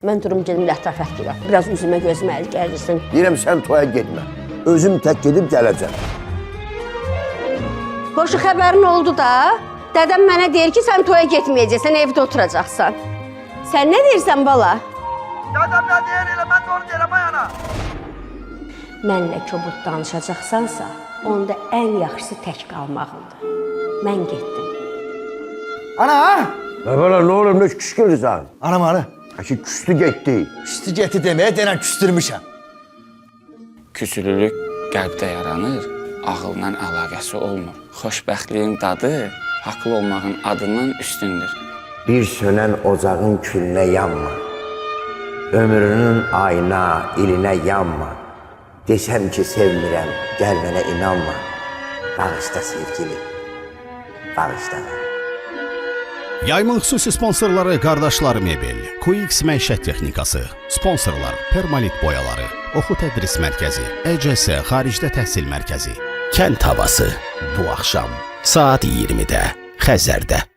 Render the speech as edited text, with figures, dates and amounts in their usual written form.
Mən durum gedim lətafət girəm. Biraz üzümə gözümə əl gəlirsin. Deyirəm sən toya getmə. Özüm tək gedib gələcəm. Xoşu xəbərin oldu da. Dədəm mənə deyir ki, sən toya getməyəcəksən, evdə oturacaqsan. Sən nə deyirsən bala? Dədəm nə deyir elə, mən də onu deyirəm ay ana. Mənlə kobud danışacaqsansa, onda ən yaxşısı tək qalmağındır. Mən getdim. Ana ha? Əvvəla nə olur, nə küskürürsən? Anam ana. Ki, küstü getdi. Küstü getdi deməyə denən küstürmüşəm. Küsülülük qəlbdə yaranır, ağılla əlaqəsi olmur. Xoşbəxtliyin dadı haqlı olmağın adından üstündür. Bir sönən ocağın külünə yanma. Ömrünün ayına, ilinə yanma. Desəm ki, sevmirəm, gəl mənə inanma. Bağışda sevgili, bağışda mən. Yayımın xüsusi sponsorları Qardaşlar Mebel, QX Məişət Texnikası, sponsorlar Permalit Boyaları, Oxu Tədris Mərkəzi, ECS Xaricdə Təhsil Mərkəzi. Kənd havası bu axşam saat 20-də Xəzərdə.